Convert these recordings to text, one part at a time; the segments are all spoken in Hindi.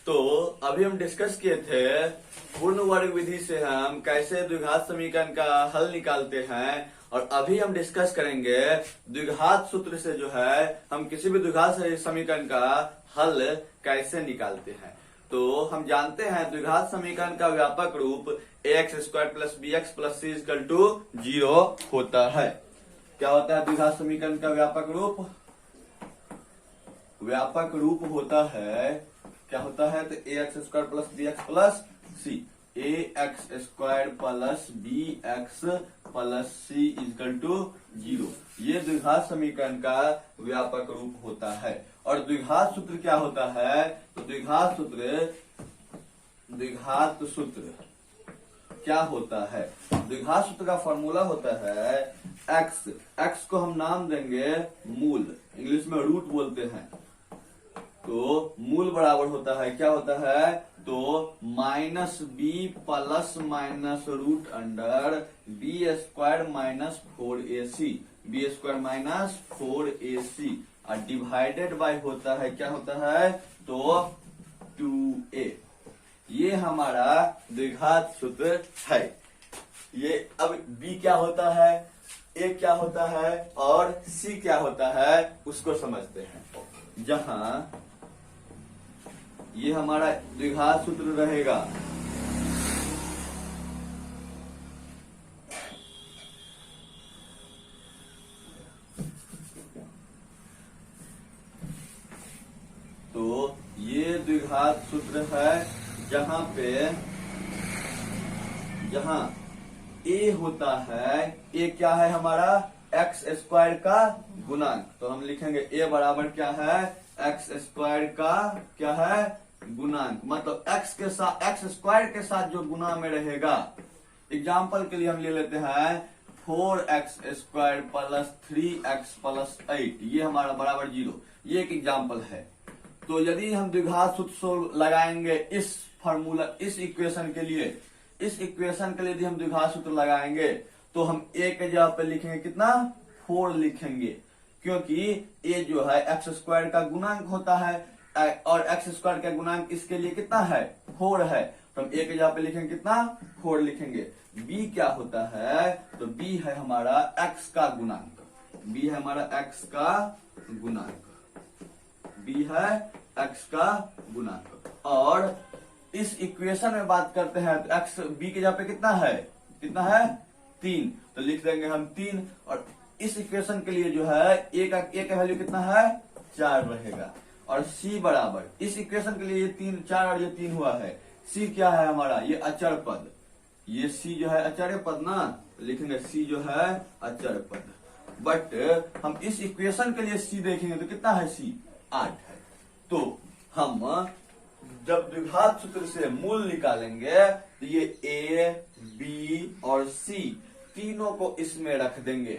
तो अभी हम डिस्कस किए थे पूर्ण वर्ग विधि से हम कैसे द्विघात समीकरण का हल निकालते हैं, और अभी हम डिस्कस करेंगे द्विघात सूत्र से जो है हम किसी भी द्विघात समीकरण का हल कैसे निकालते हैं। तो हम जानते हैं द्विघात समीकरण का व्यापक रूप ax² plus bx plus c equal to 0 होता है। क्या होता है द्विघात समीकरण का व्यापक रूप? व्यापक रूप होता है, क्या होता है? तो ax² plus bx plus c, ax² plus bx plus c equal to 0, ये द्विघात समीकरण का व्यापक रूप होता है। और द्विघात सूत्र क्या होता है? तो द्विघात सूत्र क्या होता है? द्विघात सूत्र का फॉर्मूला होता है x को हम नाम देंगे मूल, इंग्लिश में रूट बोलते हैं। तो मूल बराबर होता है, क्या होता है? तो minus B plus minus root under b² minus 4ac, b² minus 4ac, और डिवाइडेड बाय होता है, क्या होता है? तो 2a। ये हमारा द्विघात सूत्र है। ये अब b क्या होता है, a क्या होता है और c क्या होता है उसको समझते हैं। जहां ये हमारा द्विघात सूत्र रहेगा, तो ये द्विघात सूत्र है जहां a होता है, a क्या है हमारा? x² का गुणांक। तो हम लिखेंगे a बराबर क्या है? x² का क्या है? गुणांक। मतलब x² के साथ जो गुना में रहेगा। एग्जाम्पल के लिए हम ले लेते हैं 4x² प्लस 3x प्लस 8, ये हमारा बराबर 0। ये एक एग्जाम्पल है। तो यदि हम द्विघात सूत्र लगाएंगे इस फॉर्मूला, इस इक्वेशन के लिए यदि हम द्विघात सूत्र लगाएंगे तो हम a के जगह पे लिखेंगे कितना? 4 लिखेंगे, क्योंकि a जो है x² का गुणांक होता है और x² का गुणांक इसके लिए कितना है? 4 है। तो हम a के जगह पे लिखेंगे कितना? 4 लिखेंगे। b क्या होता है? तो b है हमारा x का गुणांक, b है हमारा x का गुणांक, b है x का गुणांक। और इस इक्वेशन में बात करते हैं तो x b के जगह पे कितना है? 3, तो लिख देंगे हम 3। और इस इक्वेशन के लिए जो है a का वैल्यू कितना है? 4 रहेगा। और c बराबर, इस इक्वेशन के लिए ये 3, 4 और ये 3 हुआ है। c क्या है हमारा? ये अचर पद, ये c जो है अचर पद ना, तो लिखेंगे c जो है अचर पद। बट हम इस इक्वेशन के लिए c देखेंगे तो कितना है? c 8 है। तो हम जब द्विघात सूत्र से मूल निकालेंगे तो ये a, b और c तीनों को इसमें रख देंगे।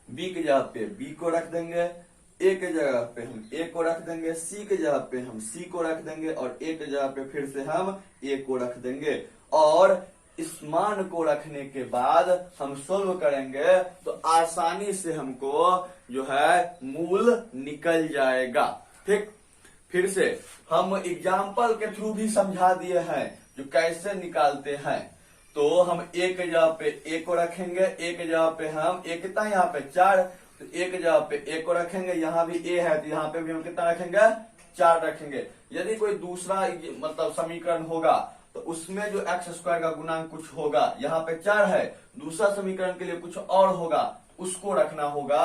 b के जगह पे b को रख देंगे, a के जगह पे हम a को रख देंगे, c के जगह पे हम c को रख देंगे, और a के जगह पे फिर से हम a को रख देंगे। और इस मान को रखने के बाद हम सोल्व करेंगे तो आसानी से हमको जो है मूल निकल जाएगा। ठीक, फिर से हम एग्जाम्पल के थ्रू भी समझा दिए हैं जो कैसे निकालते हैं। तो हम a के जगह पे a को रखेंगे, a के जगह पे हम a कितना यहाँ पे 4, तो a के जगह पे a को रखेंगे, यहाँ भी a है तो यहाँ पे भी हम कितना रखेंगे? 4 रखेंगे। यदि कोई दूसरा मतलब समीकरण होगा तो उसमें जो x² का गुणांक कुछ होगा, यहाँ पे 4 है, दूसरा समीकरण के लिए कुछ और होगा, उसको रखना होगा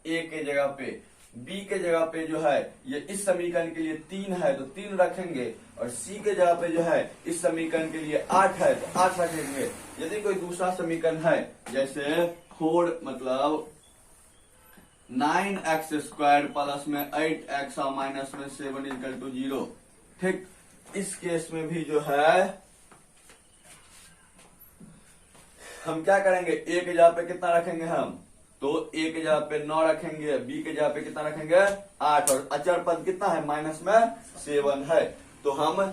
a के जगह पे। b के जगह पे जो है ये इस समीकरण के लिए 3 है तो 3 रखेंगे, और c के जगह पे जो है इस समीकरण के लिए 8 है तो 8 रखेंगे। यदि कोई दूसरा समीकरण है जैसे 4 मतलब 9x² प्लस में 8x और माइनस में 7 इक्वल टू 0, ठीक, इस केस में भी जो है हम क्या करेंगे? a के जगह पे कितना रखेंगे हम? तो a के जगह पे 9 रखेंगे, b के जगह पे कितना रखेंगे? 8, और अचर पद कितना है? माइनस में 7 है। तो हम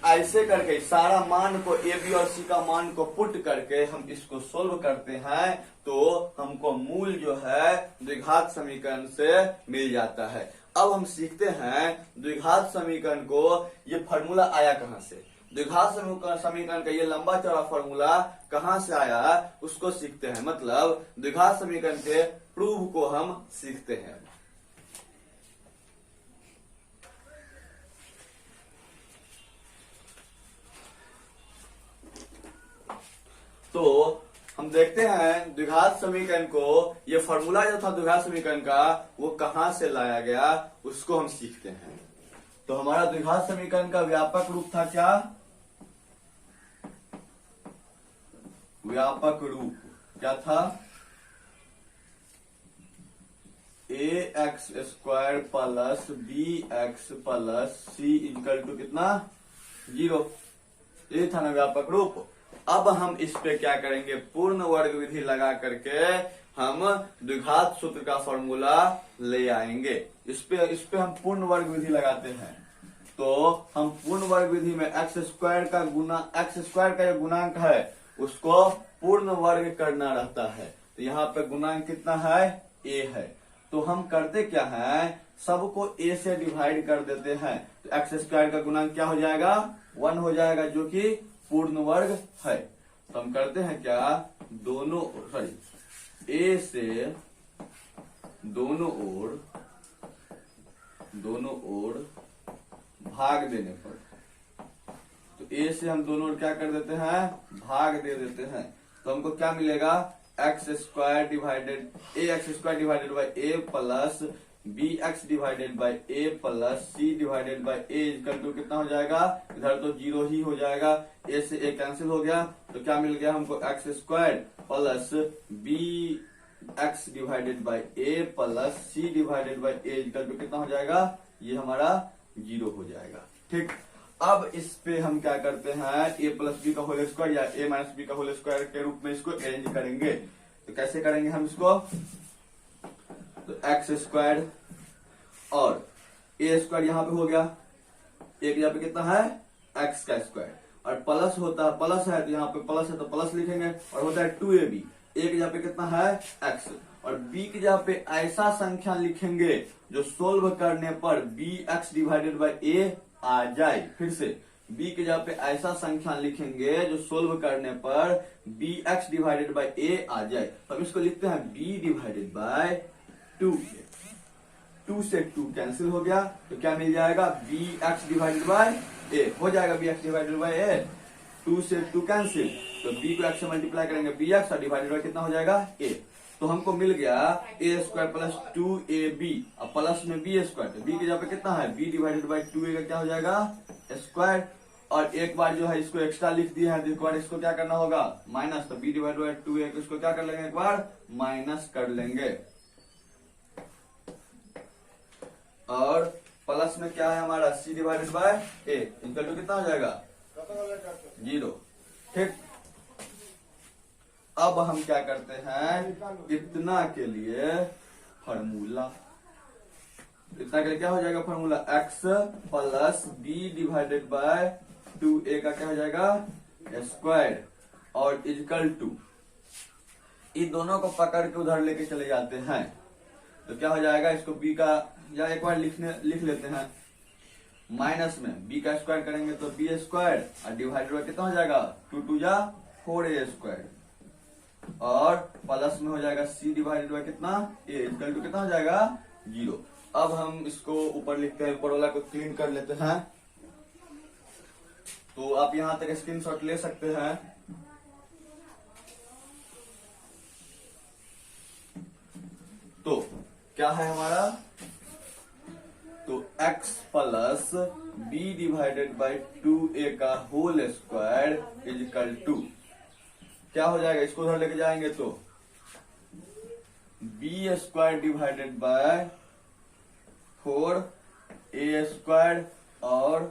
ऐसे करके सारा मान को a, b और c का मान को पुट करके हम इसको सोल्व करते हैं तो हमको मूल जो है द्विघात समीकरण से मिल जाता है। अब हम सीखते हैं द्विघात समीकरण को। ये फॉर्मूला आया कहां से, द्विघात समीकरण का ये लंबा चौड़ा फॉर्मूला कहां से आया उसको सीखते हैं। मतलब द्विघात समीकरण के प्रूफ को हम सीखते हैं। तो हम देखते हैं द्विघात समीकरण को, ये फॉर्मूला जो था द्विघात समीकरण का वो कहां से लाया गया उसको हम सीखते हैं। तो हमारा द्विघात समीकरण का व्यापक रूप था क्या, व्यापक रूप क्या था, ax² plus bx plus c equal to कितना 0। ये था ना व्यापक रूप। अब हम इस पे क्या करेंगे, पूर्ण वर्ग विधि लगा करके हम द्विघात सूत्र का फॉर्मूला ले आएंगे। इस पे हम पूर्ण वर्ग विधि लगाते हैं। तो हम पूर्ण वर्ग विधि में x² का जो गुणांक है उसको पूर्ण वर्ग करना रहता है। तो यहाँ पे गुणांक कितना है, a है। तो हम करते क्या है, सबको a से डिवाइड कर देते हैं। तो x² का गुणांक क्या हो जाएगा, 1 हो जाएगा, जो कि पूर्ण वर्ग है। तो हम करते हैं क्या, a से दोनों ओर भाग देने पर, तो a से हम दोनों ओर क्या कर देते हैं, भाग दे देते हैं। तो हमको क्या मिलेगा, x² divided by a plus bx divided by a plus c divided by a equal to कितना हो जाएगा, इधर तो 0 ही हो जाएगा, a से a कैंसिल हो गया। तो क्या मिल गया हमको, x² plus bx divided by a plus c divided by a equal to कितना हो जाएगा, ये हमारा 0 हो जाएगा। ठीक, अब इस पे हम क्या करते हैं, a प्लस बी का होल स्क्वायर या a माइनस बी का होल स्क्वायर के रूप में इसको अरेंज करेंगे। तो कैसे करेंगे हम इसको, तो x² और a² यहाँ पे हो गया, एक यहाँ पे कितना है x का स्क्वायर, और प्लस होता है, प्लस है तो यहाँ पे प्लस है तो प्लस लिखेंगे, और होता है 2ab, एक यहाँ पे कितना है x, और b की जगह पे ऐसा संख्या लिखेंगे जो सोल्व करने पर bx डिवाइडेड बाई a आ जाए। फिर से b की जगह पे ऐसा संख्या लिखेंगे जो सोल्व करने पर bx डिवाइडेड बाई a आ जाए। तो हम इसको लिखते हैं b डिवाइडेड बाई 2, 2 से 2 कैंसिल हो गया। तो क्या मिल जाएगा, bx डिवाइडेड बाई a हो जाएगा, bx डिवाइडेड बाई a, 2 से 2 कैंसिल, तो b को x से मल्टीप्लाई करेंगे bx, और डिवाइडेड बाई कितना हो जाएगा a। तो हमको मिल गया a² प्लस 2ab, अब प्लस में b², तो b की जगह पे कितना है, b डिवाइडेड बाई 2a का क्या हो जाएगा स्क्वायर, और एक बार जो है इसको एक्स्ट्रा लिख दिया है, तो एक बार इसको क्या करना होगा माइनस, तो b डिवाइडेड बाई 2a को इसको क्या कर लेंगे, एक बार माइनस कर लेंगे, और प्लस में क्या है हमारा c divided by a equal to कितना हो जाएगा 0। ठीक, अब हम क्या करते हैं, इतना के लिए फॉर्मूला, इतना के लिए क्या हो जाएगा formula, x plus b divided by 2a का क्या हो जाएगा स्क्वायर, और इक्वल टू, इन दोनों को पकड़ के उधर लेके चले जाते हैं। तो क्या हो जाएगा, इसको b का या एक बार लिख लेते हैं, माइनस में b का स्क्वायर करेंगे तो b² और डिवाइडेड बाय कितना हो जाएगा 2 2 जा 4a², और प्लस में हो जाएगा c डिवाइडेड बाय कितना a इक्वल टू कितना हो जाएगा 0। अब हम इसको ऊपर लिखते हैं, ऊपर वाला को क्लीन कर लेते हैं। तो आप यहां तक स्क्रीनशॉट ले सकते हैं। तो क्या है हमारा, तो x plus b divided by 2a का होल स्क्वायर इजिकल टू क्या हो जाएगा, इसको उधर लेके जाएंगे तो b² डिवाइडेड बाय 4a², और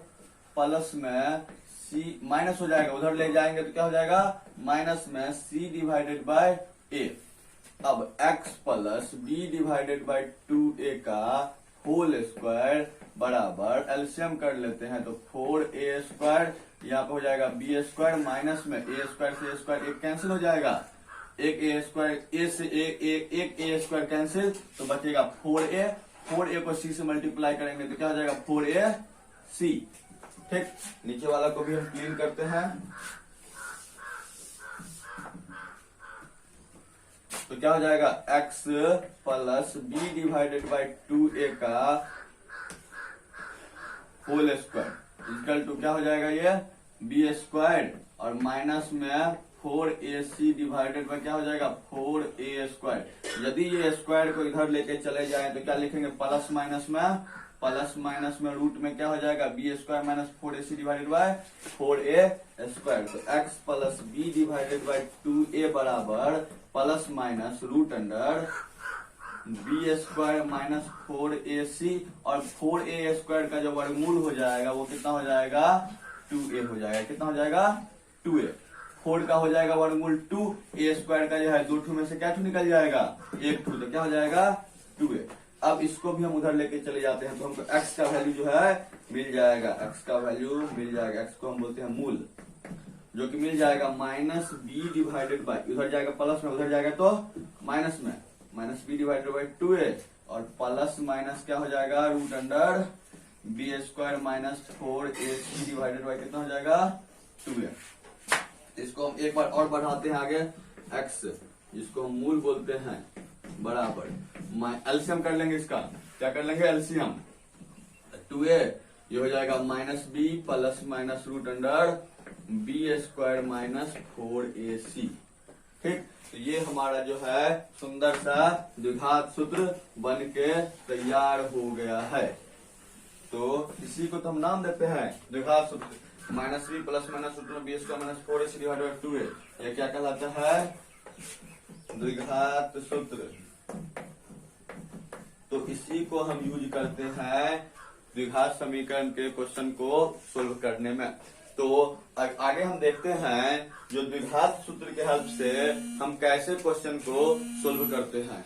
प्लस में c माइनस हो जाएगा, उधर ले जाएंगे तो क्या हो जाएगा माइनस में c डिवाइडेड बाय a। अब x plus b divided by 2a का होल स्क्वायर बराबर एलसीएम कर लेते हैं, तो 4a², यहाँ पे हो जाएगा b² माइनस में a² से a² एक कैंसिल हो जाएगा, एक a² a से एक a² कैंसिल, तो बचेगा 4a, 4a को c से मल्टीप्लाई करेंगे तो क्या हो जाएगा 4a c। ठीक, नीचे वाला को भी हम क्लीन करते हैं। तो क्या हो जाएगा x plus b divided by 2a का होल स्क्वायर इक्वल टू क्या हो जाएगा ये b स्क्वायर और माइनस में 4ac डिवाइडेड बाई क्या हो जाएगा 4a स्क्वायर। यदि ये स्क्वायर को इधर लेके चले जाए तो क्या लिखेंगे प्लस माइनस में रूट में क्या हो जाएगा b square minus 4ac divided by 4a square. तो x plus b divided by 2a बराबर plus minus root under b square minus 4ac और 4a स्क्वायर का जो वर्गमूल हो जाएगा वो कितना हो जाएगा 2a हो जाएगा। कितना हो जाएगा 2a। 4 का हो जाएगा वर्गमूल 2, a स्क्वायर का जो है 2 में से क्या निकल जाएगा 1 तो क्या हो जाएगा 2a। अब इसको भी हम उधर लेके चले जाते हैं तो हमको x का वैल्यू जो है मिल जाएगा, x का वैल्यू मिल जाएगा। x को हम बोलते हैं मूल, जो कि मिल जाएगा माइनस बी डिवाइडेड बाई, उधर जाएगा प्लस में, उधर जाएगा तो माइनस में, minus B divided by 2a और प्लस माइनस क्या हो जाएगा root under B square minus 4ac divided by कितना हो जाएगा 2a। इसको हम एक बार और बढ़ाते हैं आगे, x जिसको हम मूल बोलते हैं बराबर एलसीएम कर लेंगे। इसका क्या कर लेंगे एलसीएम, 2a ये हो जाएगा minus B plus minus root under B square minus 4ac। ठीक, तो ये हमारा जो है सुंदर सा द्विघात सूत्र बन के तैयार हो गया है। तो इसी को तो हम नाम देते हैं द्विघात सूत्र, minus B plus minus root under B square minus 4ac divided by 2a। ये क्या कहलाता है द्विघात सूत्र। तो इसी को हम यूज करते हैं द्विघात समीकरण के क्वेश्चन को सोल्व करने में। तो आगे हम देखते हैं जो द्विघात सूत्र के हेल्प से हम कैसे क्वेश्चन को सोल्व करते हैं।